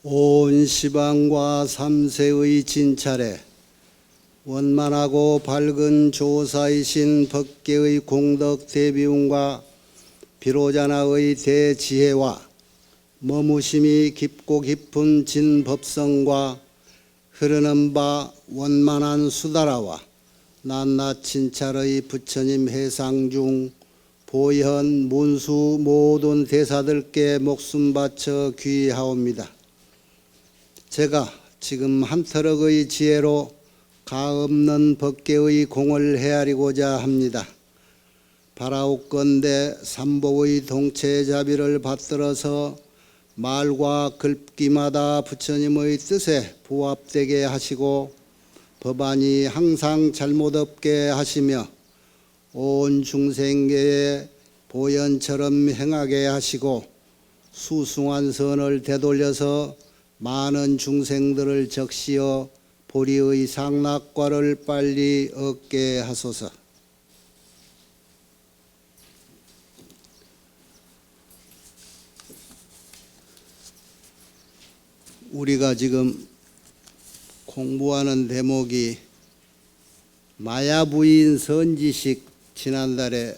온 시방과 삼세의 진찰에 원만하고 밝은 조사이신 법계의 공덕 대비움과 비로자나의 대지혜와 머무심이 깊고 깊은 진법성과 흐르는 바 원만한 수다라와 낱낱 진찰의 부처님 해상 중 보현 문수 모든 대사들께 목숨 바쳐 귀하옵니다. 제가 지금 한터럭의 지혜로 가없는 법계의 공을 헤아리고자 합니다. 바라옵건대 삼복의 동체자비를 받들어서 말과 글귀마다 부처님의 뜻에 부합되게 하시고 법안이 항상 잘못 없게 하시며 온 중생계에 보현처럼 행하게 하시고 수숭한 선을 되돌려서 많은 중생들을 적시어 보리의 상락과를 빨리 얻게 하소서. 우리가 지금 공부하는 대목이 마야부인 선지식 지난달에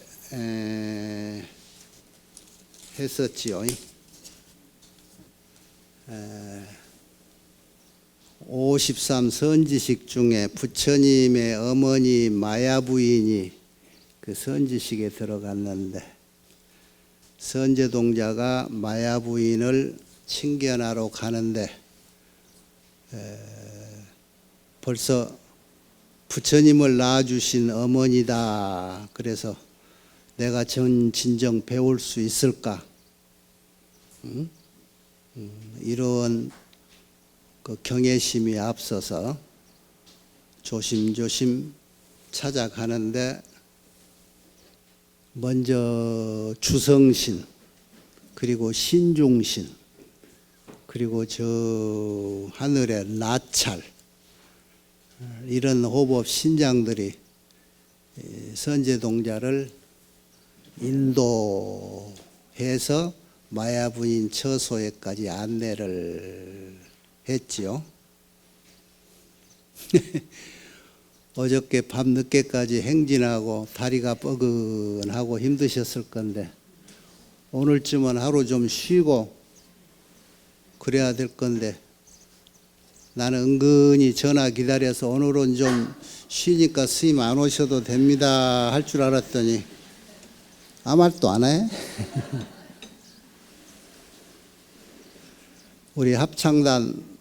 했었지요. 53 선지식 중에 부처님의 어머니 마야부인이 그 선지식에 들어갔는데 선제동자가 마야부인을 칭견하러 가는데 벌써 부처님을 낳아주신 어머니다. 그래서 내가 진정 배울 수 있을까? 이런 그 경외심이 앞서서 조심조심 찾아가는데 먼저 주성신 그리고 신중신 그리고 저 하늘의 나찰 이런 호법 신장들이 선제동자를 인도해서 마야부인 처소에까지 안내를 했지요. 어저께 밤늦게까지 행진하고 다리가 뻐근하고 힘드셨을 건데 오늘쯤은 하루 좀 쉬고 그래야 될 건데 나는 은근히 전화 기다려서 오늘은 좀 쉬니까 스님 안 오셔도 됩니다 할 줄 알았더니 아무 말도 안 해. 우리 합창단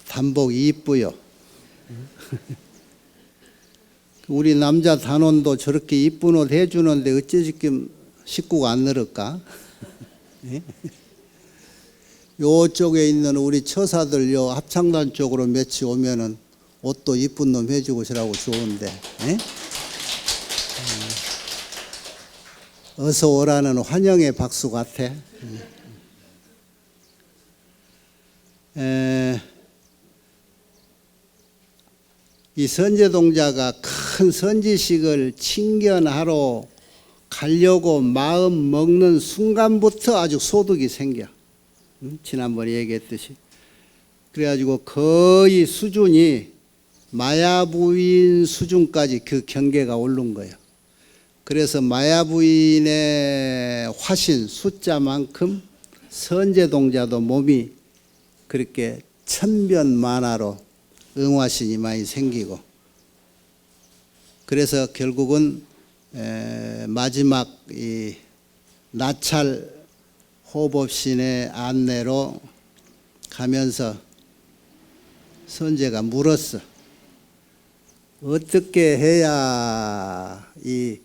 단복 이쁘요. 우리 남자 단원도 저렇게 이쁜 옷 해주는데 어째 지금 식구가 안 늘을까? 요쪽에 있는 우리 처사들 요 합창단 쪽으로 며칠 오면은 옷도 이쁜 놈 해주고 저라고 좋은데 어서 오라는 환영의 박수 같아. 이 선제동자가 큰 선지식을 칭견하러 가려고 마음 먹는 순간부터 아주 소득이 생겨. 지난번에 얘기했듯이. 그래가지고 거의 수준이 마야부인 수준까지 그 경계가 오른 거예요. 그래서 마야부인의 화신 숫자만큼 선제동자도 몸이 그렇게 천변만화로 응화신이 많이 생기고 그래서 결국은 마지막 이 나찰 호법신의 안내로 가면서 선제가 물었어. 어떻게 해야 이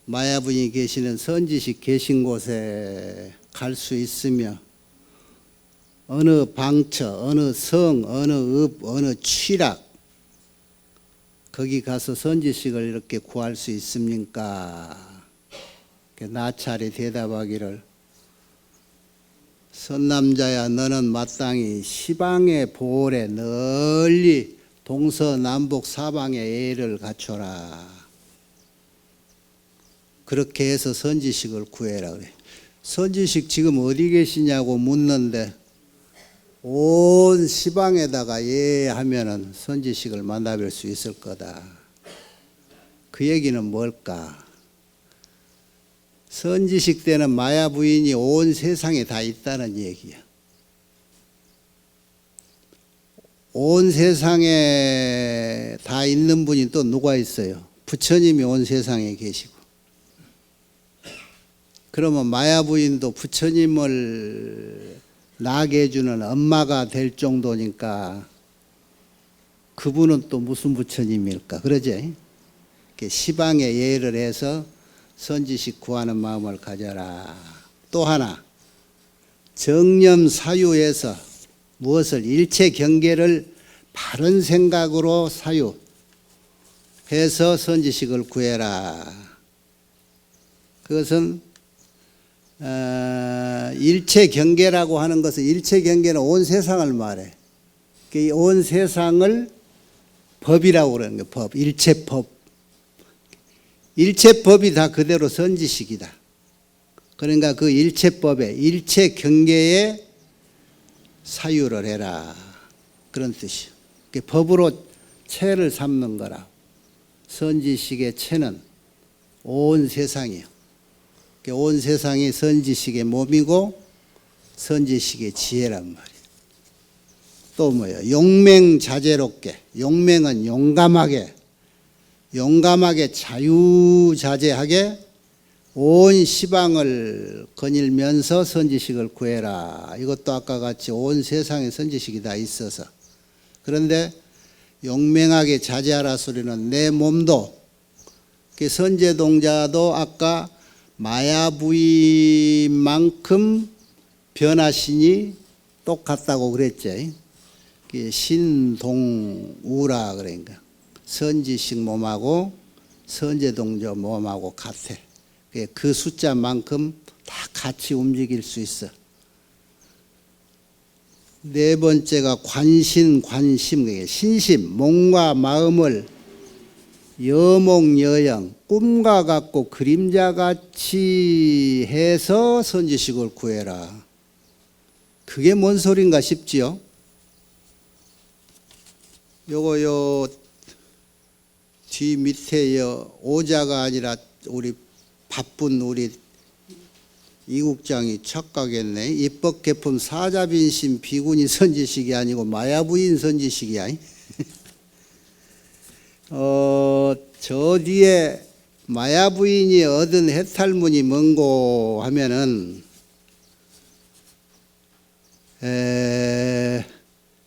마야분이 계시는 선지식 계신 곳에 갈 수 있으며 어느 방처, 어느 성, 어느 읍, 어느 취락 거기 가서 선지식을 이렇게 구할 수 있습니까? 나찰이 대답하기를 선남자야 너는 마땅히 시방의 보홀에 널리 동서남북 사방의 예를 갖춰라. 그렇게 해서 선지식을 구해라 그래. 선지식 지금 어디 계시냐고 묻는데 온 시방에다가 예하면은 선지식을 만나뵐 수 있을 거다. 그 얘기는 뭘까? 선지식 때는 마야 부인이 온 세상에 다 있다는 얘기야. 온 세상에 다 있는 분이 또 누가 있어요? 부처님이 온 세상에 계시고. 그러면 마야 부인도 부처님을 나게 해주는 엄마가 될 정도니까 그분은 또 무슨 부처님일까? 그러지? 시방에 예를 해서 선지식 구하는 마음을 가져라. 또 하나, 정념 사유에서 무엇을 일체 경계를 바른 생각으로 사유해서 선지식을 구해라. 그것은 일체 경계라고 하는 것은 일체 경계는 온 세상을 말해. 온 세상을 법이라고 그러는 거예요. 법, 일체법. 일체법이 다 그대로 선지식이다. 그러니까 그 일체법에 일체 경계에 사유를 해라. 그런 뜻이요. 법으로 체를 삼는 거라. 선지식의 체는 온 세상이요. 온 세상이 선지식의 몸이고 선지식의 지혜란 말이에요. 또 뭐예요? 용맹자재롭게. 용맹은 용감하게 자유자재하게 온 시방을 거닐면서 선지식을 구해라. 이것도 아까 같이 온 세상에 선지식이 다 있어서. 그런데 용맹하게 자제하라 소리는 내 몸도 선제동자도 아까 마야부인만큼 변화신이 똑같다고 그랬죠. 신동우라 그러니까 선지식 몸하고 선제동자 몸하고 같아. 그 숫자만큼 다 같이 움직일 수 있어. 네 번째가 관심, 신심, 몸과 마음을 여몽여영, 꿈과 같고 그림자같이 해서 선지식을 구해라. 그게 뭔 소린가 싶지요? 요거 뒤 밑에 오자가 아니라 우리 바쁜 우리 이국장이 착각했네. 입법개품 사자빈신 비구니 선지식이 아니고 마야부인 선지식이야. 저 뒤에 마야부인이 얻은 해탈문이 뭔고 하면은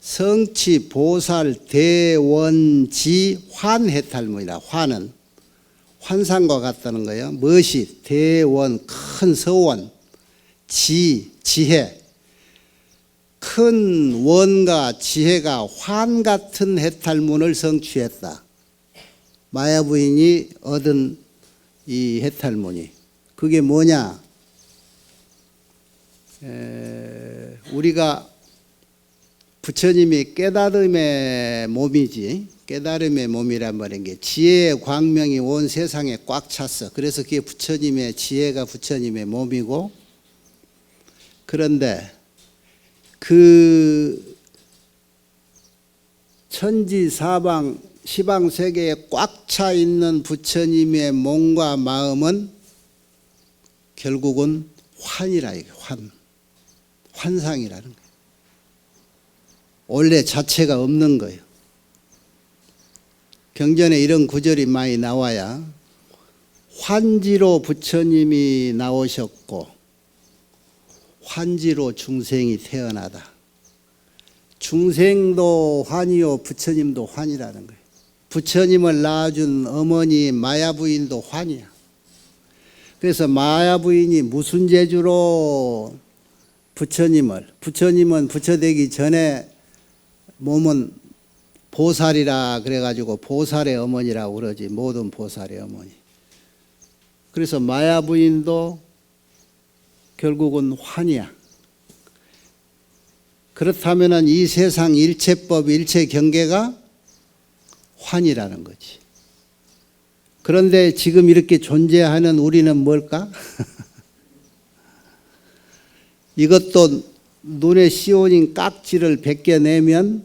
성치 보살 대원지 환해탈문이라. 환은 환상과 같다는 거예요. 무엇이? 대원, 큰 서원, 지혜, 큰 원과 지혜가 환 같은 해탈문을 성취했다. 마야 부인이 얻은 이 해탈문이. 그게 뭐냐? 우리가 부처님이 깨달음의 몸이지, 깨달음의 몸이란 말인 게 지혜의 광명이 온 세상에 꽉 찼어. 그래서 그게 부처님의 지혜가 부처님의 몸이고, 그런데 그 천지 사방 시방 세계에 꽉 차 있는 부처님의 몸과 마음은 결국은 환이라 이게 환상이라는 거예요. 원래 자체가 없는 거예요. 경전에 이런 구절이 많이 나와야 환지로 부처님이 나오셨고 환지로 중생이 태어나다. 중생도 환이요 부처님도 환이라는 거예요. 부처님을 낳아준 어머니 마야부인도 환이야. 그래서 마야부인이 무슨 재주로 부처님은 부처되기 전에 몸은 보살이라 그래가지고 보살의 어머니라고 그러지. 모든 보살의 어머니. 그래서 마야부인도 결국은 환이야. 그렇다면 이 세상 일체법, 일체 경계가 환이라는 거지. 그런데 지금 이렇게 존재하는 우리는 뭘까? 이것도 눈에 씌워진 깍지를 벗겨내면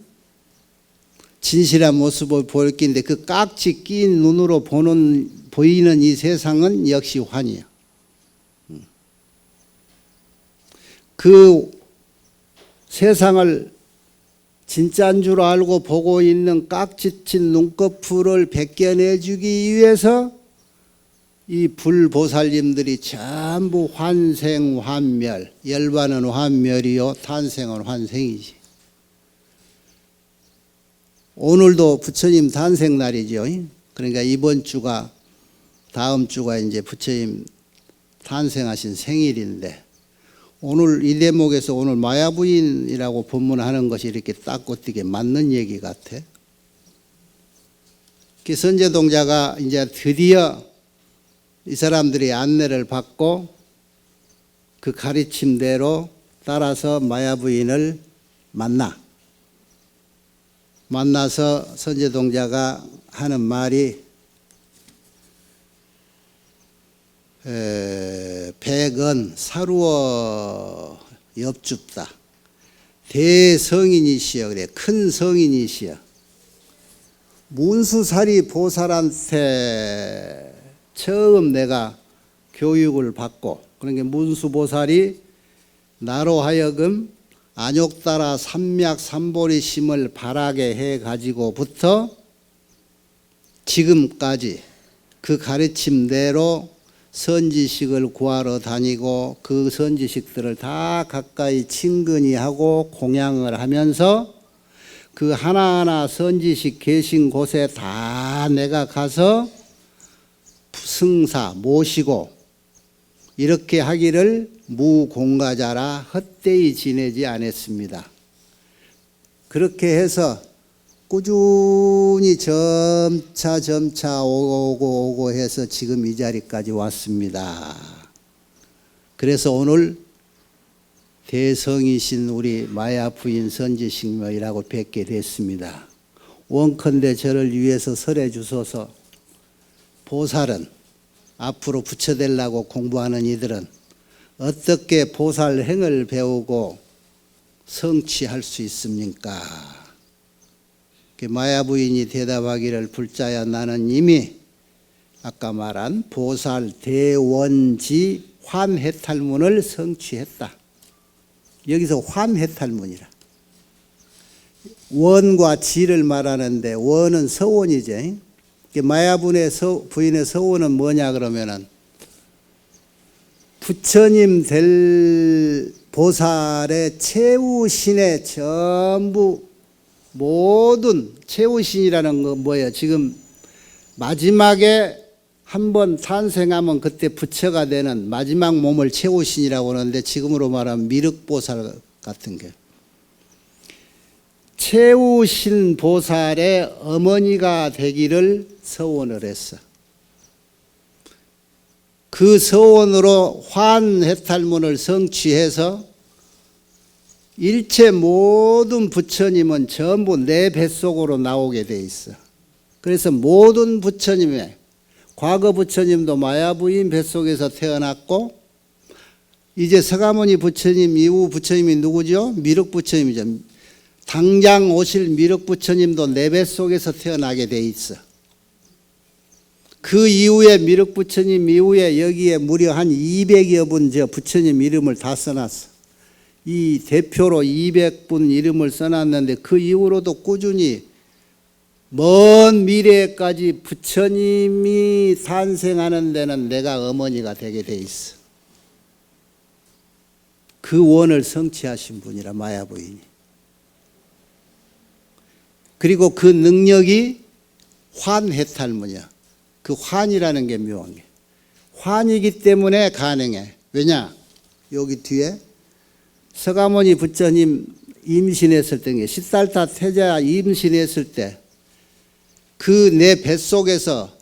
진실한 모습을 보일 텐데 그 깍지 낀 눈으로 보이는 이 세상은 역시 환이야. 그 세상을 진짜인 줄 알고 보고 있는 깍지친 눈꺼풀을 벗겨내주기 위해서 이 불보살님들이 전부 환생환멸, 열반은 환멸이요 탄생은 환생이지. 오늘도 부처님 탄생날이죠. 그러니까 이번 주가 다음 주가 이제 부처님 탄생하신 생일인데 오늘 이 대목에서 오늘 마야부인이라고 본문하는 것이 이렇게 딱 어떻게 맞는 얘기 같아. 그 선제동자가 이제 드디어 이 사람들이 안내를 받고 그 가르침대로 따라서 마야부인을 만나서 선제동자가 하는 말이 백은 사루어 엽줍다. 대성인이시여. 그래. 큰 성인이시여. 문수사리 보살한테 처음 내가 교육을 받고 그러니까 문수보살이 나로 하여금 안욕따라 삼맥삼보리심을 바라게 해가지고부터 지금까지 그 가르침대로 선지식을 구하러 다니고 그 선지식들을 다 가까이 친근히 하고 공양을 하면서 그 하나하나 선지식 계신 곳에 다 내가 가서 승사 모시고 이렇게 하기를 무공가자라 헛되이 지내지 않았습니다. 그렇게 해서 꾸준히 점차 오고 해서 지금 이 자리까지 왔습니다. 그래서 오늘 대성이신 우리 마야 부인 선지식묘이라고 뵙게 됐습니다. 원컨대 저를 위해서 설해 주소서. 보살은 앞으로 부처되려고 공부하는 이들은 어떻게 보살 행을 배우고 성취할 수 있습니까? 마야 부인이 대답하기를 불자야 나는 이미 아까 말한 보살 대원지 환해탈문을 성취했다. 여기서 환해탈문이라. 원과 지를 말하는데 원은 서원이지. 마야 부인의 서원은 뭐냐 그러면은 부처님 될 보살의 최우신의 전부 모든 최우신이라는 건 뭐예요? 지금 마지막에 한번 탄생하면 그때 부처가 되는 마지막 몸을 최우신이라고 하는데 지금으로 말하면 미륵보살 같은 게 최우신 보살의 어머니가 되기를 서원을 했어. 그 서원으로 환해탈문을 성취해서 일체 모든 부처님은 전부 내 뱃속으로 나오게 돼 있어. 그래서 모든 부처님의 과거 부처님도 마야부인 뱃속에서 태어났고 이제 서가모니 부처님 이후 부처님이 누구죠? 미륵부처님이죠. 당장 오실 미륵부처님도 내 뱃속에서 태어나게 돼 있어. 그 이후에 미륵부처님 이후에 여기에 무려 한 200여 분 저 부처님 이름을 다 써놨어. 이 대표로 200분 이름을 써놨는데 그 이후로도 꾸준히 먼 미래까지 부처님이 탄생하는 데는 내가 어머니가 되게 돼 있어. 그 원을 성취하신 분이라 마야 부인이. 그리고 그 능력이 환해탈문이야. 그 환이라는 게 묘한 게. 환이기 때문에 가능해. 왜냐? 여기 뒤에 서가모니 부처님 임신했을 때, 시달타 태자 임신했을 때 그 내 뱃속에서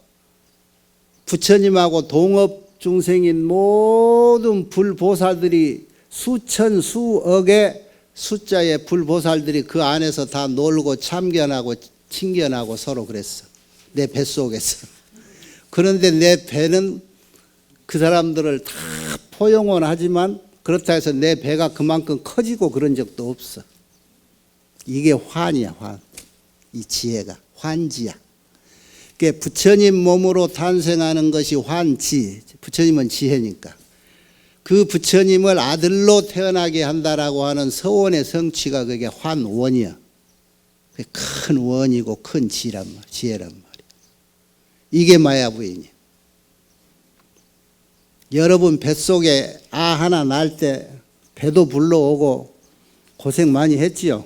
부처님하고 동업 중생인 모든 불보살들이 수천 수억의 숫자의 불보살들이 그 안에서 다 놀고 참견하고 친견하고 서로 그랬어. 내 뱃속에서. 그런데 내 배는 그 사람들을 다 포용은 하지만 그렇다 해서 내 배가 그만큼 커지고 그런 적도 없어. 이게 환이야, 환. 이 지혜가 환지야. 그게 부처님 몸으로 탄생하는 것이 환지. 부처님은 지혜니까. 그 부처님을 아들로 태어나게 한다라고 하는 서원의 성취가 그게 환원이야. 그게 큰 원이고 큰 지혜란 말이야. 이게 마야부인이야. 여러분 뱃속에 아 하나 날 때 배도 불러오고 고생 많이 했지요.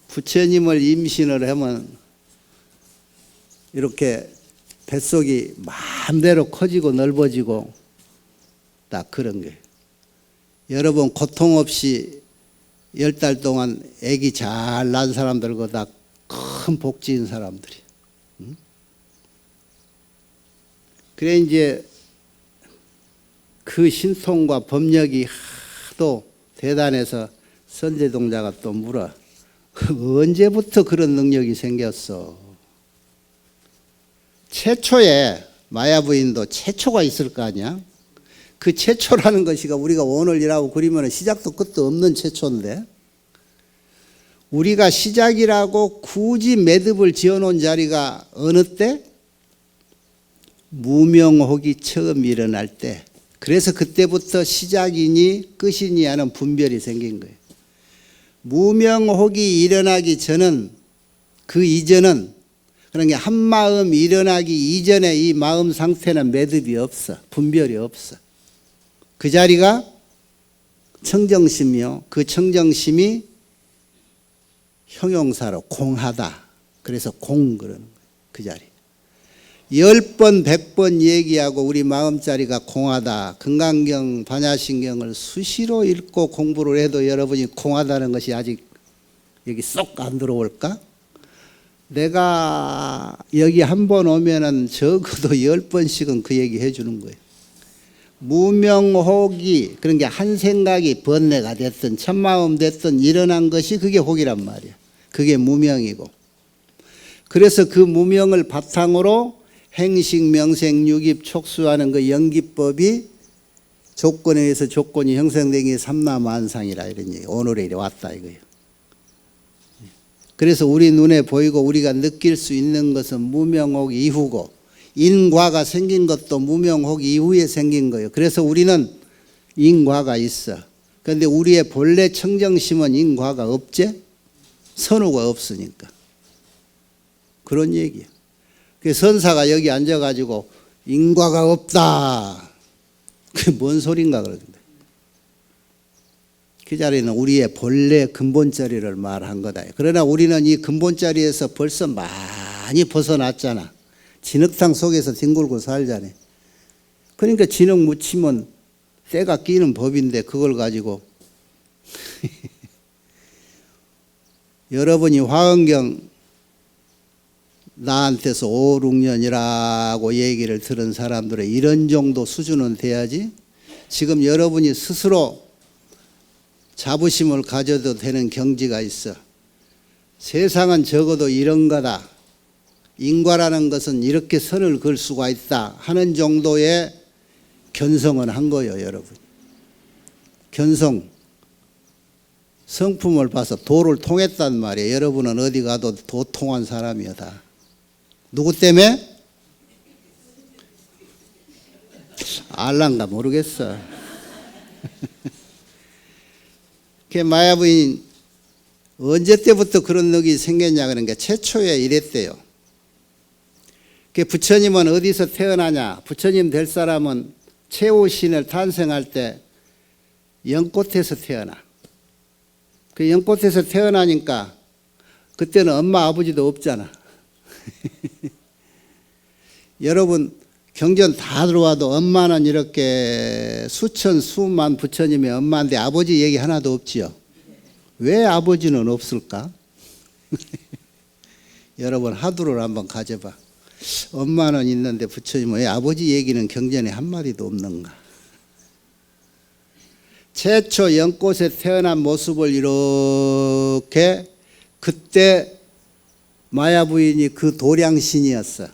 부처님을 임신을 하면 이렇게 뱃속이 마음대로 커지고 넓어지고 딱 그런 거예요. 여러분 고통 없이 10달 동안 아기 잘 낳은 사람들과 다 큰 복지인 사람들이. 그래 이제 그 신통과 법력이 하도 대단해서 선제동자가 또 물어. 언제부터 그런 능력이 생겼어? 최초에 마야부인도 최초가 있을 거 아니야? 그 최초라는 것이가 우리가 오늘이라고 그리면 시작도 끝도 없는 최초인데 우리가 시작이라고 굳이 매듭을 지어놓은 자리가 어느 때? 무명혹이 처음 일어날 때. 그래서 그때부터 시작이니 끝이니 하는 분별이 생긴 거예요. 무명혹이 일어나기 전은 그 이전은 그런 게 한마음 일어나기 이전에 이 마음 상태는 매듭이 없어. 분별이 없어. 그 자리가 청정심이요. 그 청정심이 형용사로 공하다. 그래서 공 그러는 거예요. 그 자리. 10번 100번 얘기하고 우리 마음자리가 공하다. 금강경 반야신경을 수시로 읽고 공부를 해도 여러분이 공하다는 것이 아직 여기 쏙 안 들어올까? 내가 여기 한 번 오면은 적어도 10번씩은 그 얘기 해주는 거예요. 무명혹이 그런 게 한 생각이 번뇌가 됐든 참마음 됐든 일어난 것이 그게 혹이란 말이야. 그게 무명이고. 그래서 그 무명을 바탕으로 행식, 명생, 유깁, 촉수하는 그 연기법이 조건에 의해서 조건이 형성된 게 삼라만상이라 이런 얘기. 오늘에 이래 왔다 이거예요. 그래서 우리 눈에 보이고 우리가 느낄 수 있는 것은 무명혹 이후고 인과가 생긴 것도 무명혹 이후에 생긴 거예요. 그래서 우리는 인과가 있어. 그런데 우리의 본래 청정심은 인과가 없지? 선우가 없으니까. 그런 얘기야. 그 선사가 여기 앉아가지고 인과가 없다. 그게 뭔 소린가 그러던데. 그 자리는 우리의 본래 근본자리를 말한 거다. 그러나 우리는 이 근본자리에서 벌써 많이 벗어났잖아. 진흙탕 속에서 뒹굴고 살잖아. 그러니까 진흙 묻히면 때가 끼는 법인데 그걸 가지고 여러분이 화엄경 나한테서 5, 6년이라고 얘기를 들은 사람들의 이런 정도 수준은 돼야지. 지금 여러분이 스스로 자부심을 가져도 되는 경지가 있어. 세상은 적어도 이런 거다. 인과라는 것은 이렇게 선을 그을 수가 있다 하는 정도의 견성은 한 거예요, 여러분. 견성. 성품을 봐서 도를 통했단 말이에요. 여러분은 어디 가도 도 통한 사람이야 다. 누구 때문에? 알란가 모르겠어. 그 마야부인 언제 때부터 그런 력이 생겼냐 그런 게 최초에 이랬대요. 그 부처님은 어디서 태어나냐? 부처님 될 사람은 최후신을 탄생할 때 연꽃에서 태어나. 그 연꽃에서 태어나니까 그때는 엄마 아버지도 없잖아. 여러분 경전 다 들어와도 엄마는 이렇게 수천 수만 부처님의 엄마인데 아버지 얘기 하나도 없지요. 왜 아버지는 없을까? 여러분 화두를 한번 가져봐. 엄마는 있는데 부처님은 왜 아버지 얘기는 경전에 한마디도 없는가? 최초 연꽃에 태어난 모습을 이렇게 그때 마야 부인이 그 도량신이었어.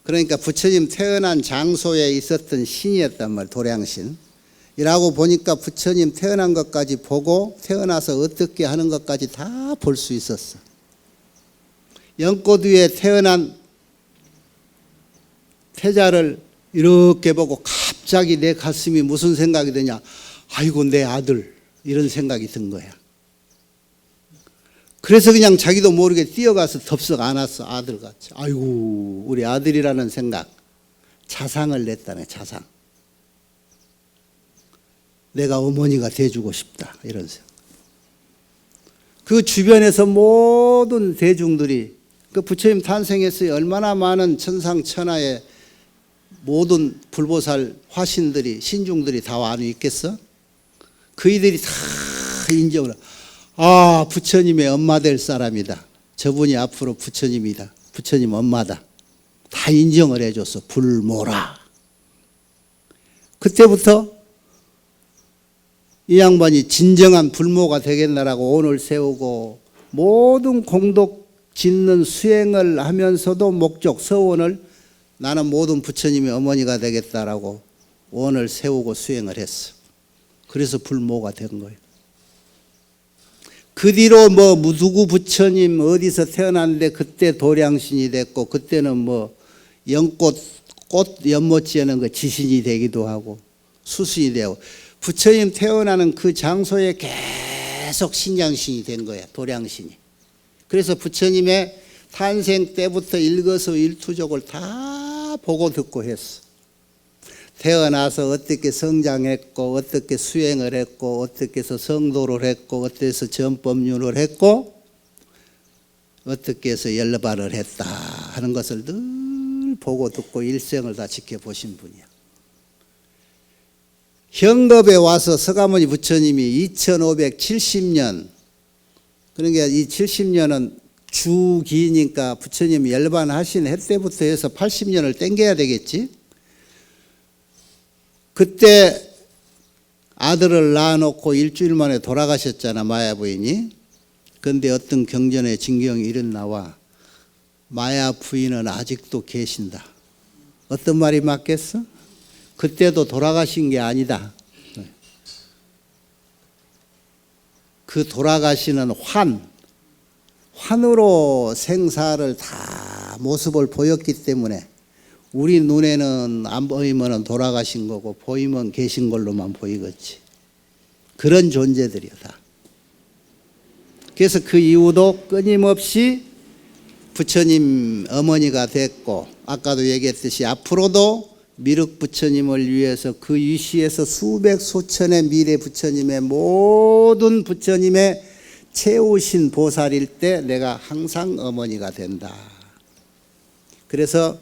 그러니까 부처님 태어난 장소에 있었던 신이었단 말이에요. 도량신. 이라고 보니까 부처님 태어난 것까지 보고 태어나서 어떻게 하는 것까지 다 볼 수 있었어. 연꽃 위에 태어난 태자를 이렇게 보고 갑자기 내 가슴이 무슨 생각이 드냐. 아이고 내 아들, 이런 생각이 든 거야. 그래서 그냥 자기도 모르게 뛰어가서 덥석 안았어. 아들같이. 아이고 우리 아들이라는 생각. 자상을 냈다네. 자상. 내가 어머니가 돼주고 싶다, 이런 생각. 그 주변에서 모든 대중들이 그 부처님 탄생했어요. 얼마나 많은 천상천하의 모든 불보살 화신들이, 신중들이 다 와서 있겠어? 그이들이 다 인정을, 아 부처님의 엄마 될 사람이다, 저분이 앞으로 부처님이다, 부처님 엄마다, 다 인정을 해줬어. 불모라. 그때부터 이 양반이 진정한 불모가 되겠나라고 오늘 세우고, 모든 공덕 짓는 수행을 하면서도 목적 서원을 나는 모든 부처님의 어머니가 되겠다라고 원을 세우고 수행을 했어. 그래서 불모가 된 거예요. 그 뒤로 뭐 누구 부처님 어디서 태어났는데 그때 도량신이 됐고, 그때는 뭐 연꽃 꽃 연못지에는 그 지신이 되기도 하고 수신이 되고, 부처님 태어나는 그 장소에 계속 신장신이 된 거야. 도량신이. 그래서 부처님의 탄생 때부터 일거수일투족을 다 보고 듣고 했어. 태어나서 어떻게 성장했고, 어떻게 수행을 했고, 어떻게 해서 성도를 했고, 어떻게 해서 전법륜을 했고, 어떻게 해서 열반을 했다 하는 것을 늘 보고 듣고 일생을 다 지켜보신 분이야. 현겁에 와서 서가모니 부처님이 2570년, 그러니까 이 70년은 주기니까 부처님이 열반하신 해 때부터 해서 80년을 땡겨야 되겠지. 그때 아들을 낳아놓고 일주일 만에 돌아가셨잖아, 마야 부인이. 그런데 어떤 경전에 진경이 이런 나와. 마야 부인은 아직도 계신다. 어떤 말이 맞겠어? 그때도 돌아가신 게 아니다. 그 돌아가시는 환으로 생사를 다 모습을 보였기 때문에 우리 눈에는 안 보이면 돌아가신 거고 보이면 계신 걸로만 보이겠지. 그런 존재들이야 다. 그래서 그 이후도 끊임없이 부처님 어머니가 됐고, 아까도 얘기했듯이 앞으로도 미륵 부처님을 위해서 그 유시에서 수백 수천의 미래 부처님의 모든 부처님의 채우신 보살일 때 내가 항상 어머니가 된다. 그래서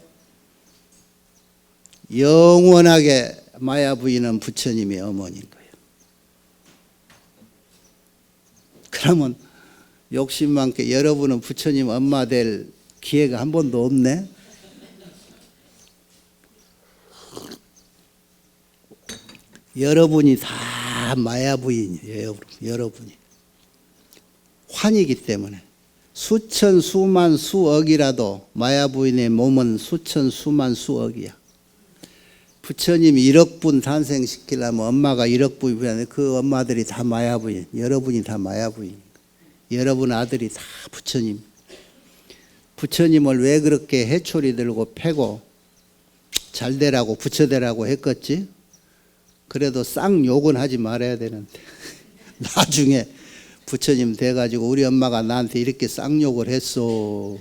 영원하게 마야 부인은 부처님의 어머니인 거예요. 그러면 욕심 많게 여러분은 부처님 엄마 될 기회가 한 번도 없네. 여러분이 다 마야 부인이에요. 여러분이 환이기 때문에 수천 수만 수억이라도 마야 부인의 몸은 수천 수만 수억이야. 부처님 1억 분 탄생시키려면 엄마가 1억 분이면 그 엄마들이 다 마야 부인, 여러분이 다 마야 부인, 여러분 아들이 다 부처님. 부처님을 왜 그렇게 해초리 들고 패고 잘되라고 부처되라고 했겠지? 그래도 쌍욕은 하지 말아야 되는데 나중에 부처님 돼가지고 우리 엄마가 나한테 이렇게 쌍욕을 했어.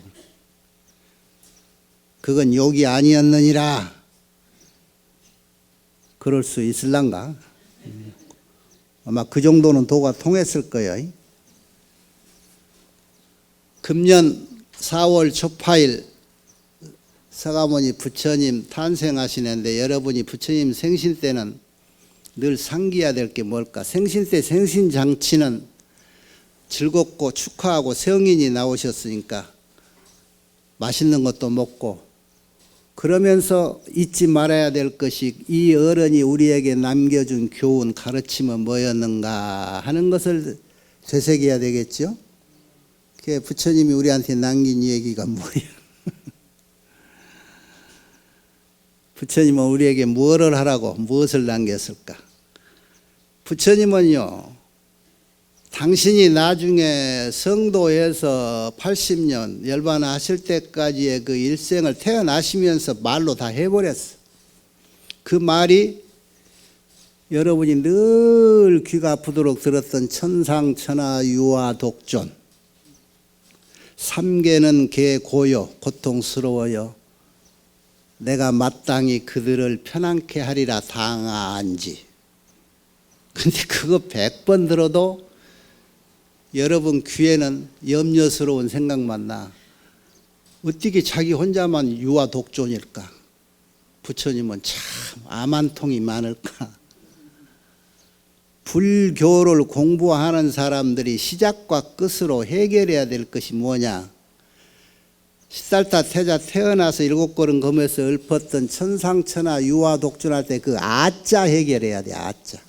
그건 욕이 아니었느니라. 그럴 수 있을란가? 아마 그 정도는 도가 통했을 거예요. 금년 4월 초파일 서가모니 부처님 탄생하시는데, 여러분이 부처님 생신 때는 늘 상기해야 될 게 뭘까? 생신 때 생신장치는 즐겁고 축하하고 성인이 나오셨으니까 맛있는 것도 먹고, 그러면서 잊지 말아야 될 것이 이 어른이 우리에게 남겨준 교훈, 가르침은 뭐였는가 하는 것을 되새겨야 되겠죠. 부처님이 우리한테 남긴 얘기가 뭐예요? 부처님은 우리에게 무엇을 하라고 무엇을 남겼을까? 부처님은요, 당신이 나중에 성도에서 80년 열반하실 때까지의 그 일생을 태어나시면서 말로 다 해버렸어. 그 말이 여러분이 늘 귀가 아프도록 들었던 천상천하 유아 독존, 삼계는 개고요, 고통스러워요. 내가 마땅히 그들을 편안케 하리라 당하한지. 근데 그거 100번 들어도 여러분 귀에는 염려스러운 생각만 나. 어떻게 자기 혼자만 유아 독존일까? 부처님은 참 암한통이 많을까? 불교를 공부하는 사람들이 시작과 끝으로 해결해야 될 것이 뭐냐? 시달타 태자 태어나서 7걸음 검에서 읊었던 천상천하 유아 독존할 때 그 아자 해결해야 돼. 아자.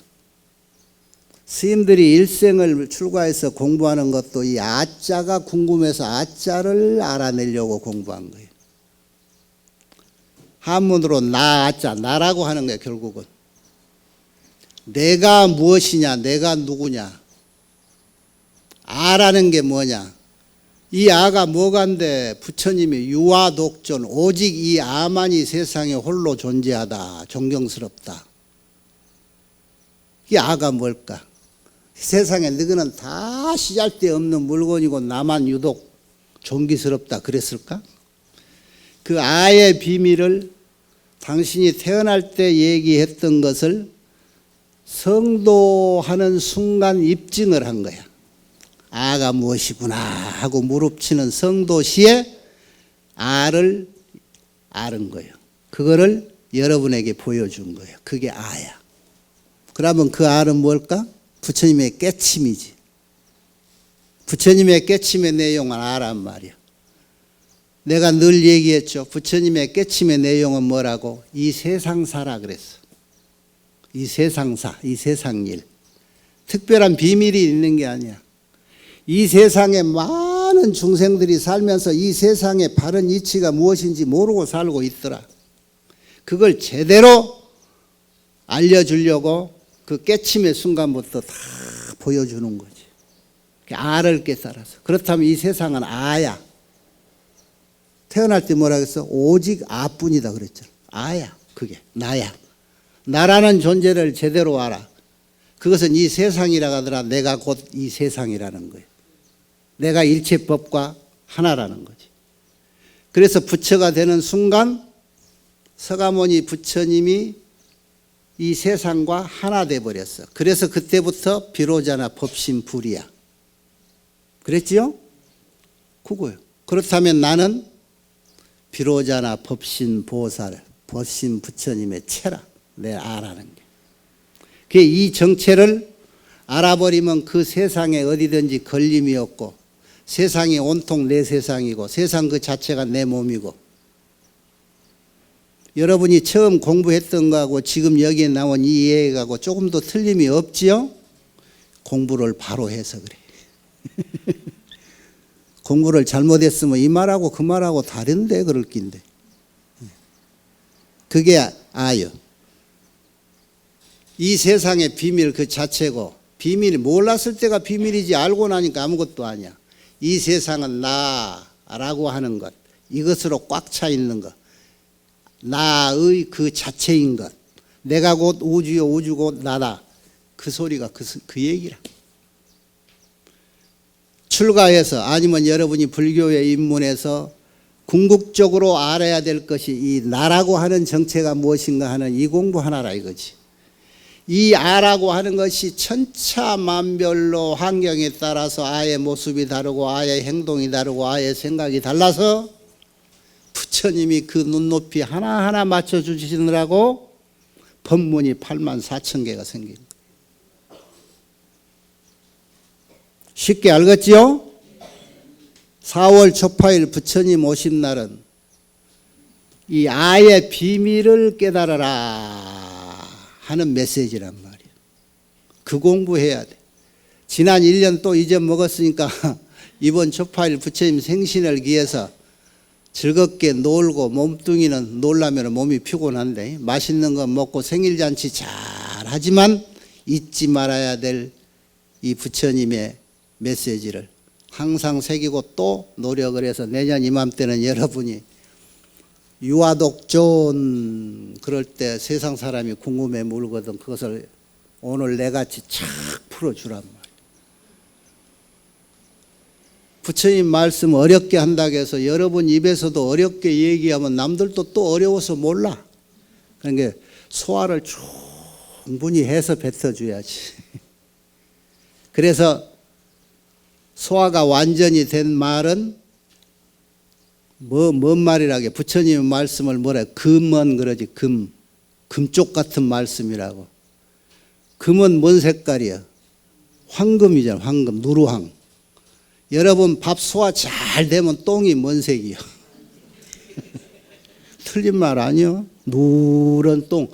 스님들이 일생을 출가해서 공부하는 것도 이 아자가 궁금해서 아자를 알아내려고 공부한 거예요. 한문으로 나아자, 나라고 하는 거예요. 결국은 내가 무엇이냐, 내가 누구냐, 아라는 게 뭐냐. 이 아가 뭐간데 부처님이 유아독존, 오직 이 아만이 세상에 홀로 존재하다, 존경스럽다. 이 아가 뭘까? 세상에 너희는 다 시잘데없는 물건이고 나만 유독 존귀스럽다 그랬을까? 그 아의 비밀을 당신이 태어날 때 얘기했던 것을 성도하는 순간 입증을 한 거야. 아가 무엇이구나 하고 무릎치는 성도 시에 아를 아는 거예요. 그거를 여러분에게 보여준 거예요. 그게 아야. 그러면 그 아는 뭘까? 부처님의 깨침이지. 부처님의 깨침의 내용을 아란 말이야. 내가 늘 얘기했죠. 부처님의 깨침의 내용은 뭐라고? 이 세상사라 그랬어. 이 세상사, 이 세상일. 특별한 비밀이 있는 게 아니야. 이 세상에 많은 중생들이 살면서 이 세상의 바른 이치가 무엇인지 모르고 살고 있더라. 그걸 제대로 알려주려고 그 깨침의 순간부터 다 보여주는 거지. 아를 깨달아서. 그렇다면 이 세상은 아야. 태어날 때 뭐라 그랬어? 오직 아뿐이다 그랬잖아. 아야. 그게 나야. 나라는 존재를 제대로 알아. 그것은 이 세상이라고 하더라. 내가 곧 이 세상이라는 거예요. 내가 일체법과 하나라는 거지. 그래서 부처가 되는 순간 서가모니 부처님이 이 세상과 하나 돼 버렸어. 그래서 그때부터 비로자나 법신불이야. 그랬지요? 그거예요. 그렇다면 나는 비로자나 법신보살, 법신 부처님의 체라. 내 아라는 게. 그 이 정체를 알아버리면 그 세상에 어디든지 걸림이 없고 세상이 온통 내 세상이고 세상 그 자체가 내 몸이고 여러분이 처음 공부했던 거하고 지금 여기에 나온 이 이해하고 조금 더 틀림이 없지요? 공부를 바로 해서 그래. 공부를 잘못했으면 이 말하고 그 말하고 다른데 그럴 낀데. 그게 아유. 이 세상의 비밀 그 자체고 비밀이 몰랐을 때가 비밀이지 알고 나니까 아무것도 아니야. 이 세상은 나라고 하는 것, 이것으로 꽉 차 있는 것, 나의 그 자체인 것, 내가 곧 우주요 우주 곧 나다. 그 소리가 그 얘기라. 출가해서 아니면 여러분이 불교에 입문해서 궁극적으로 알아야 될 것이 이 나라고 하는 정체가 무엇인가 하는 이 공부 하나라 이거지. 이 아라고 하는 것이 천차만별로 환경에 따라서 아의 모습이 다르고 아의 행동이 다르고 아의 생각이 달라서 부처님이 그 눈높이 하나하나 맞춰주시느라고 법문이 84,000개가 생긴 거예요. 쉽게 알겠지요? 4월 초파일 부처님 오신 날은 이 아의 비밀을 깨달아라 하는 메시지란 말이에요. 그 공부해야 돼. 지난 1년 또 잊어먹었으니까 이번 초파일 부처님 생신을 기해서 즐겁게 놀고 몸뚱이는 놀라면 몸이 피곤한데 맛있는 거 먹고 생일잔치 잘 하지만 잊지 말아야 될 이 부처님의 메시지를 항상 새기고 또 노력을 해서 내년 이맘때는 여러분이 유아독존 그럴 때 세상 사람이 궁금해 물거든. 그것을 오늘 내같이 착 풀어주란 말이야. 부처님 말씀 어렵게 한다고 해서 여러분 입에서도 어렵게 얘기하면 남들도 또 어려워서 몰라. 그러니까 소화를 충분히 해서 뱉어줘야지. 그래서 소화가 완전히 된 말은 뭔 말이라게 부처님의 말씀을 뭐래? 금은 그러지. 금쪽 같은 말씀이라고. 금은 뭔 색깔이야? 황금이잖아. 황금, 누루황. 여러분 밥 소화 잘 되면 똥이 뭔 색이요? 틀린 말 아니요? 누런 똥.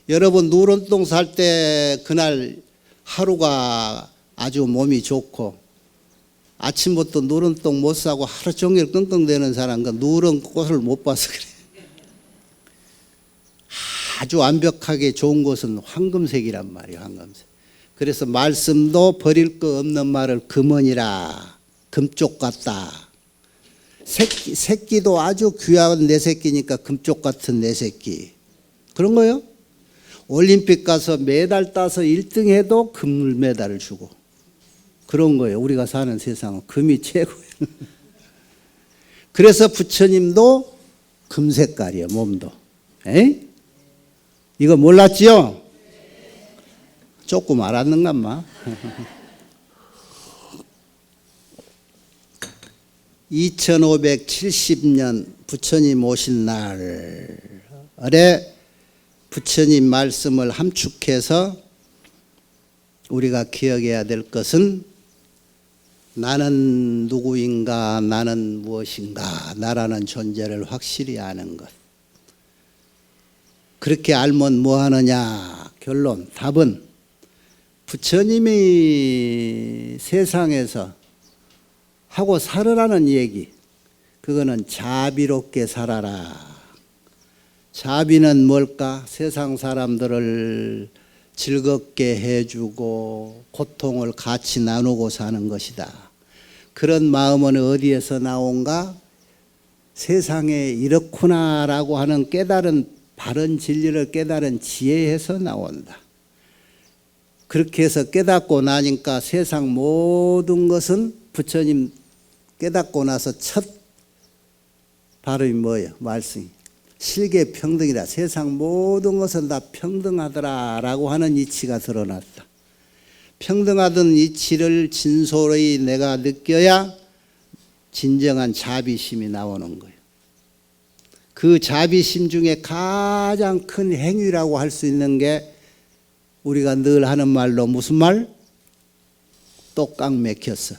여러분 누런 똥 살 때 그날 하루가 아주 몸이 좋고 아침부터 누런 똥 못 사고 하루 종일 끙끙대는 사람, 그 누런 꽃을 못 봐서 그래. 아주 완벽하게 좋은 것은 황금색이란 말이에요. 황금색. 그래서 말씀도 버릴 거 없는 말을 금언이라. 금쪽 같다. 새끼도 아주 귀한 내 새끼니까 금쪽 같은 내 새끼. 그런 거요. 올림픽 가서 메달 따서 1등 해도 금메달을 주고. 그런 거예요. 우리가 사는 세상은 금이 최고예요. 그래서 부처님도 금색깔이에요. 몸도. 에이? 이거 몰랐지요? 조금 알았는가마. 2570년 부처님 오신 날에 부처님 말씀을 함축해서 우리가 기억해야 될 것은 나는 누구인가, 나는 무엇인가, 나라는 존재를 확실히 아는 것. 그렇게 알면 뭐 하느냐? 결론, 답은 부처님이 세상에서 하고 살으라는 얘기. 그거는 자비롭게 살아라. 자비는 뭘까? 세상 사람들을 즐겁게 해주고 고통을 같이 나누고 사는 것이다. 그런 마음은 어디에서 나온가? 세상에 이렇구나라고 하는 깨달은 바른 진리를 깨달은 지혜에서 나온다. 그렇게 해서 깨닫고 나니까 세상 모든 것은 부처님 깨닫고 나서 첫 발음이 뭐예요? 말씀이 실계 평등이라. 세상 모든 것은 다 평등하더라 라고 하는 이치가 드러났다. 평등하던 이치를 진솔히 내가 느껴야 진정한 자비심이 나오는 거예요. 그 자비심 중에 가장 큰 행위라고 할 수 있는 게 우리가 늘 하는 말로 무슨 말? 똑깍 맥혔어.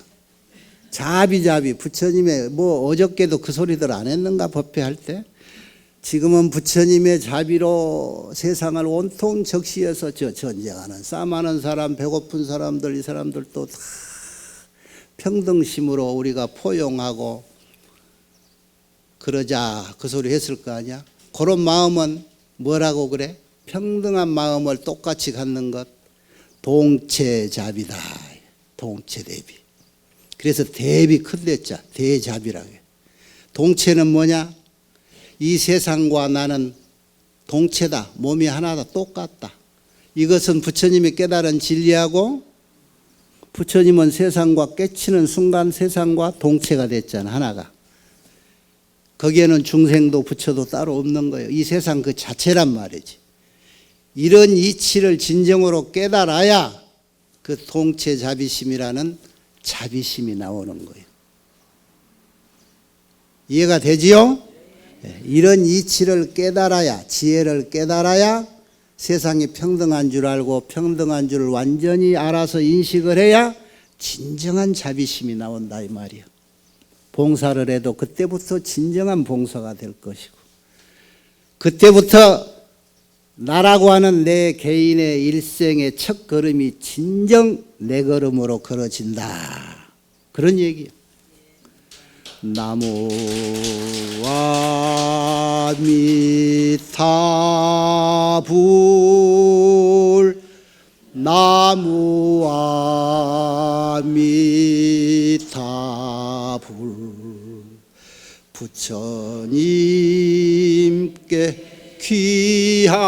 자비 부처님의 뭐 어저께도 그 소리들 안 했는가? 법회할 때? 지금은 부처님의 자비로 세상을 온통 적시해서 전쟁하는 싸움하는 사람, 배고픈 사람들, 이 사람들도 다 평등심으로 우리가 포용하고 그러자 그 소리 했을 거 아니야? 그런 마음은 뭐라고 그래? 평등한 마음을 똑같이 갖는 것, 동체자비다. 동체대비. 그래서 대비 큰 대자, 대자비라고 해. 동체는 뭐냐? 이 세상과 나는 동체다. 몸이 하나다. 똑같다. 이것은 부처님이 깨달은 진리하고 부처님은 세상과 깨치는 순간 세상과 동체가 됐잖아. 하나가. 거기에는 중생도 부처도 따로 없는 거예요. 이 세상 그 자체란 말이지. 이런 이치를 진정으로 깨달아야 그 동체 자비심이라는 자비심이 나오는 거예요. 이해가 되지요? 이런 이치를 깨달아야, 지혜를 깨달아야 세상이 평등한 줄 알고 평등한 줄 완전히 알아서 인식을 해야 진정한 자비심이 나온다 이 말이에요. 봉사를 해도 그때부터 진정한 봉사가 될 것이고 그때부터 나라고 하는 내 개인의 일생의 첫 걸음이 진정 내 걸음으로 걸어진다. 그런 얘기예요. 나무 아미타불 나무 아미타불 부처님께 귀합니다.